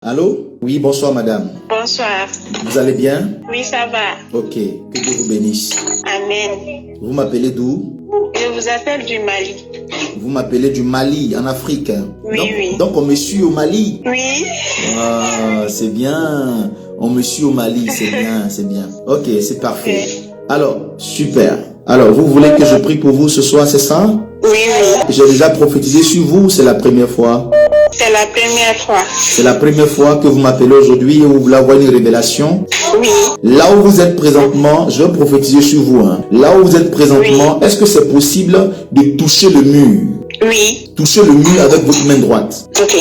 Allô? Oui, bonsoir madame. Bonsoir. Vous allez bien? Oui, ça va. Ok, que Dieu vous bénisse. Amen. Vous m'appelez d'où? Je vous appelle du Mali. Vous m'appelez du Mali, en Afrique. Oui, oui. Donc on me suit au Mali. Oui. Ah, c'est bien. On me suit au Mali, c'est bien, c'est bien. Ok, c'est parfait. Alors, super. Alors, vous voulez que je prie pour vous ce soir, c'est ça? Oui, oui. J'ai déjà prophétisé sur vous, c'est la première fois. C'est la première fois. C'est la première fois que vous m'appelez aujourd'hui et vous voulez avoir une révélation. Oui. Là où vous êtes présentement, je vais prophétiser sur vous. Là où vous êtes présentement, est-ce que c'est possible de toucher le mur? Oui. Toucher le mur avec votre main droite. Ok.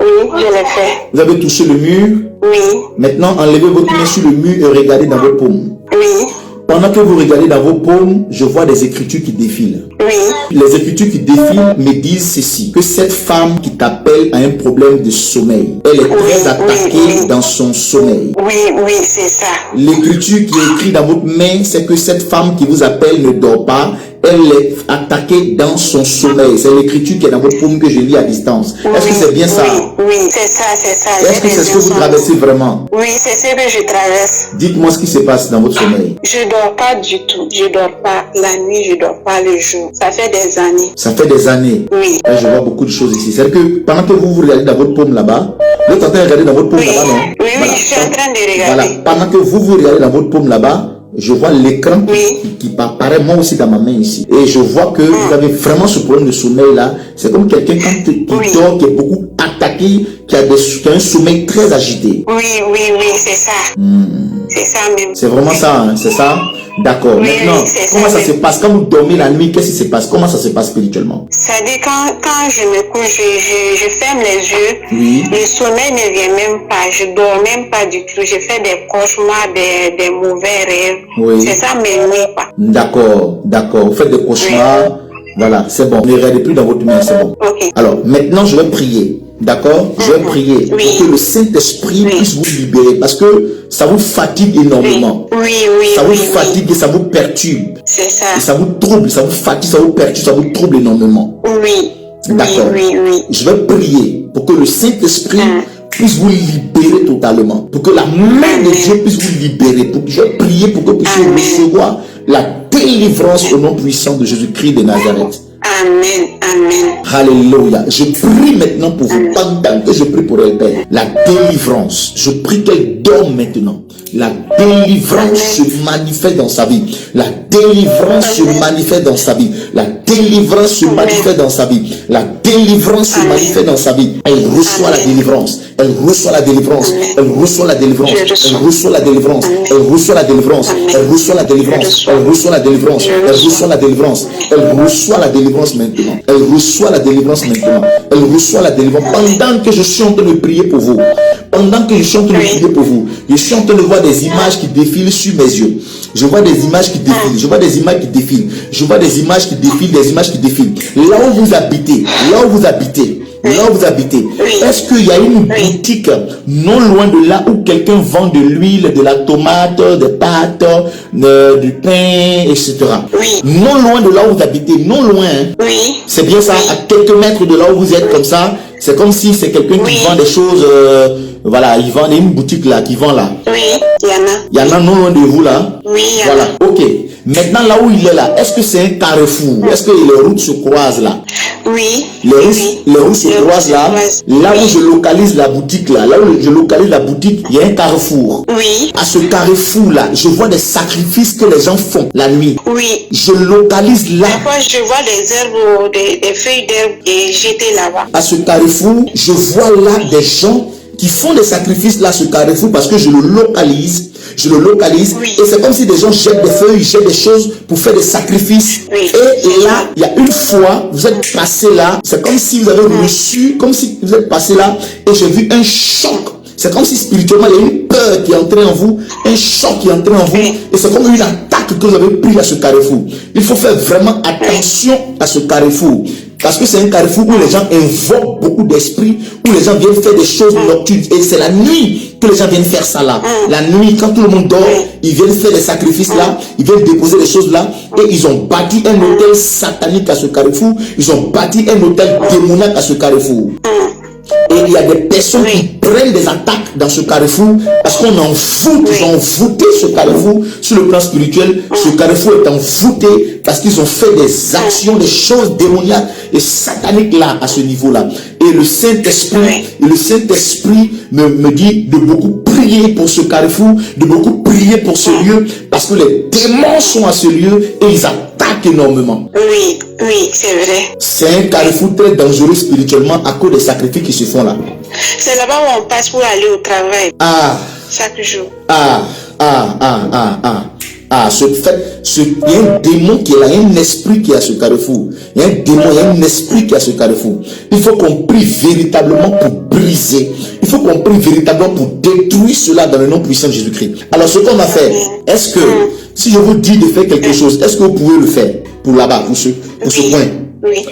Oui, je l'ai fait. Vous avez touché le mur. Oui. Maintenant, enlevez votre main sur le mur et regardez dans vos paumes. Oui. Pendant que vous regardez dans vos paumes, je vois des écritures qui défilent. Oui. Les écritures qui défilent me disent ceci, que cette femme qui t'appelle a un problème de sommeil. Elle est très attaquée dans son sommeil. Oui, oui, c'est ça. L'écriture qui est écrite dans votre main, c'est que cette femme qui vous appelle ne dort pas. Elle est attaquée dans son sommeil. C'est l'écriture qui est dans votre paume que je lis à distance. Est-ce que c'est bien ça? Oui, c'est ça, c'est ça. Est-ce que c'est ce que vous traversez vraiment? Oui, c'est ce que je traverse. Dites-moi ce qui se passe dans votre sommeil. Je dors pas du tout. Je dors pas la nuit, je dors pas le jour. Ça fait des années. Ça fait des années. Oui. Là, je vois beaucoup de choses ici. C'est-à-dire que pendant que vous regardez dans votre paume là-bas, vous êtes en train de regarder dans votre paume là-bas, non? Oui, oui, je suis en train de regarder. Voilà. Pendant que vous regardez dans votre paume là-bas, je vois l'écran qui apparaît moi aussi dans ma main ici. Et je vois que vous avez vraiment ce problème de sommeil là. C'est comme quelqu'un qui dort, qui est beaucoup attaqué, qui a un sommeil très agité. Oui, oui, oui, c'est ça. C'est ça même. C'est vraiment ça, hein, c'est ça? D'accord. Oui, maintenant, oui, comment ça même. se passe? Quand vous dormez la nuit, qu'est-ce qui se passe? Comment ça se passe spirituellement? Ça dit quand je me couche, je ferme les yeux. Oui. Le sommeil ne vient même pas. Je dors même pas du tout. Je fais des cauchemars, des mauvais rêves. Oui. C'est ça mes nuits, quoi. D'accord, d'accord. Vous faites des cauchemars. Voilà, c'est bon. Ne regardez plus dans votre main, c'est bon. Ok. Alors, maintenant, je vais prier. D'accord? Je vais prier pour que le Saint-Esprit puisse vous libérer parce que ça vous fatigue énormément. Oui, oui, Ça vous oui, fatigue et ça vous perturbe. c'est ça. Et ça vous trouble, ça vous fatigue, ça vous perturbe, ça vous trouble énormément. Oui. D'accord. Oui, oui, oui. Je vais prier pour que le Saint-Esprit puisse vous libérer totalement. Pour que la main de Dieu puisse vous libérer. Je vais prier pour que vous puissiez recevoir la délivrance au nom puissant de Jésus-Christ de Nazareth. Amen, amen. Alléluia. Je prie maintenant pour vous. Pendant que je prie pour elle, Père, la délivrance. Je prie qu'elle dorme maintenant. La délivrance se manifeste dans sa vie. La délivrance se manifeste dans sa vie. La délivrance se manifeste dans sa vie. La délivrance se manifeste dans sa vie. Elle reçoit la délivrance. Elle reçoit la délivrance. Elle reçoit la délivrance. Elle reçoit la délivrance. Elle reçoit la délivrance. Elle reçoit la délivrance. Elle reçoit la délivrance. Elle reçoit la délivrance. Elle reçoit la délivrance maintenant. Elle reçoit la délivrance maintenant. Elle reçoit la délivrance. Pendant que je suis en train de prier pour vous. Pendant que je suis en train de prier pour vous. Je suis en train de voir des images qui défilent sur mes yeux. Je vois des images qui défilent. Je vois des images qui défilent. Je vois des images qui défilent. Des images qui défilent. Là où vous habitez. Là où vous habitez. Là où vous habitez, est-ce qu'il y a une boutique non loin de là où quelqu'un vend de l'huile, de la tomate, des pâtes, du pain, etc. Oui. Non loin de là où vous habitez, non loin. Oui. C'est bien ça, à quelques mètres de là où vous êtes comme ça. C'est comme si c'est quelqu'un qui vend des choses. Voilà, il vend une boutique là, qui vend là. Oui, il y en a. Il y en a non loin de vous là. Oui, il y en Voilà, a. ok. Maintenant là où il est là, est-ce que c'est un carrefour? Est-ce que les routes se croisent là? Oui. Les routes se croisent là. Là où je localise la boutique là, là où je localise la boutique, il y a un carrefour. Oui. À ce carrefour là, je vois des sacrifices que les gens font la nuit. Oui. Je localise là. Parfois, je vois des herbes, des feuilles d'herbe et jetées là-bas. À ce carrefour, je vois là des gens qui font des sacrifices là, ce carrefour, parce que je le localise. Je le localise. Oui. Et c'est comme si des gens jettent des feuilles, jettent des choses pour faire des sacrifices. Oui. Et là, il y a une fois, vous êtes passé là, c'est comme si vous avez reçu, comme si vous êtes passé là, et j'ai vu un choc. C'est comme si spirituellement, il y a une peur qui est entrée en vous, un choc qui est entré en vous, et c'est comme une attaque que vous avez prise à ce carrefour. Il faut faire vraiment attention à ce carrefour. Parce que c'est un carrefour où les gens invoquent beaucoup d'esprits, où les gens viennent faire des choses nocturnes. Et c'est la nuit que les gens viennent faire ça là. La nuit, quand tout le monde dort, ils viennent faire des sacrifices là, ils viennent déposer des choses là. Et ils ont bâti un hôtel satanique à ce carrefour. Ils ont bâti un hôtel démoniaque à ce carrefour. Et il y a des personnes qui prennent des attaques dans ce carrefour parce qu'on envoûte, ils ont envoûté ce carrefour sur le plan spirituel. Ce carrefour est envoûté parce qu'ils ont fait des actions, des choses démoniaques et sataniques là, à ce niveau-là. Et le Saint-Esprit, me dit de beaucoup prier pour ce carrefour, de beaucoup prier pour ce lieu, parce que les démons sont à ce lieu et ils attaquent énormément. Oui, c'est vrai. C'est un carrefour très dangereux spirituellement à cause des sacrifices qui se font là. C'est là-bas où on passe pour aller au travail. Chaque jour. Il y a un démon qui est là, il y a un esprit qui est à ce carrefour. Il y a un démon, il y a un esprit qui est à ce carrefour. Il faut qu'on prie véritablement pour briser. Il faut qu'on prie véritablement pour détruire cela dans le nom puissant de Jésus-Christ. Alors ce qu'on va faire, est-ce que, si je vous dis de faire quelque chose, est-ce que vous pouvez le faire pour là-bas, pour ce point? Oui.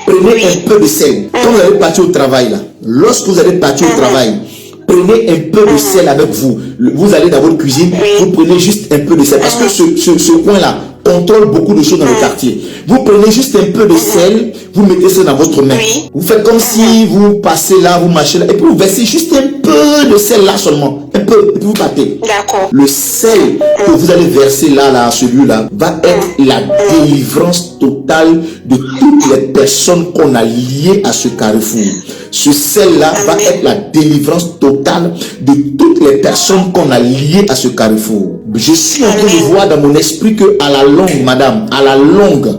Prenez un peu de sel. Quand vous allez partir au travail là, lorsque vous allez partir au travail, prenez un peu de sel avec vous. Vous allez dans votre cuisine, vous prenez juste un peu de sel. Parce que ce coin-là contrôle beaucoup de choses dans le quartier. Vous prenez juste un peu de sel, vous mettez ça dans votre main. Vous faites comme si vous passez là, vous marchez là, et puis vous versez juste un peu de sel là seulement. Un peu, et puis vous battez. D'accord. Le sel que vous allez verser là, celui-là, va être la délivrance totale de toutes les personnes qu'on a liées à ce carrefour. Ce sel-là va être la délivrance totale de toutes les personnes qu'on a liées à ce carrefour. Je suis en train de voir dans mon esprit que à la longue, madame, à la longue,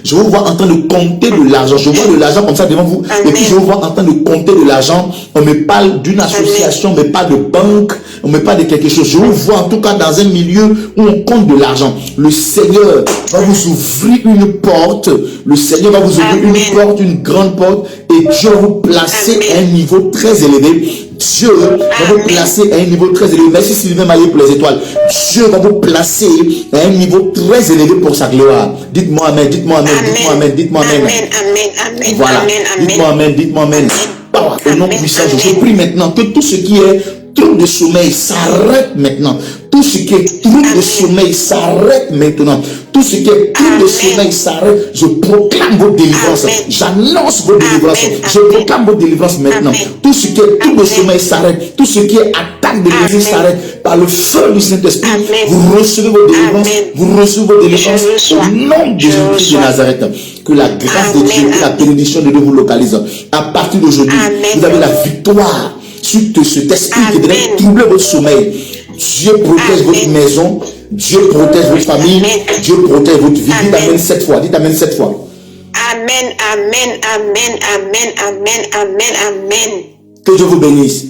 je vous vois en train de compter de l'argent. Je vois de l'argent comme ça devant vous. Et puis je vous vois en train de compter de l'argent. On me parle d'une association, mais pas de banque. On me parle de quelque chose. Je vous vois en tout cas dans un milieu où on compte de l'argent. Le Seigneur va vous ouvrir une porte. Le Seigneur va vous ouvrir une porte, une grande porte. Et Dieu va vous placer à un niveau très élevé. Dieu va vous placer à un niveau très élevé. Merci Sylvain Maillé pour les étoiles. Dieu va vous placer à un niveau très élevé pour sa gloire. Dites-moi amen, dites-moi amen, dites-moi amen, dites-moi amen. Amen. Voilà. Dites-moi amen, dites-moi amen. Au nom puissant, je prie maintenant que tout ce qui est trouble de sommeil s'arrête maintenant. Tout ce qui est trouble de sommeil s'arrête maintenant. Tout ce qui est trouble de sommeil s'arrête. Je proclame votre délivrance. J'annonce votre délivrance. Je proclame votre délivrance maintenant. Tout ce qui est trouble de sommeil s'arrête. Tout ce qui est attaque de l'esprit s'arrête. Par le feu du Saint-Esprit, vous recevez votre délivrance. Vous recevez votre délivrance au nom de Jésus de Nazareth. Que la grâce de Dieu, que la bénédiction de Dieu vous localise. À partir d'aujourd'hui, vous avez la victoire sur cet esprit qui devrait troubler votre sommeil. Dieu protège votre maison, Dieu protège votre famille, Dieu protège votre vie. Dites amen 7 fois, dites amen 7 fois. Amen. Que Dieu vous bénisse.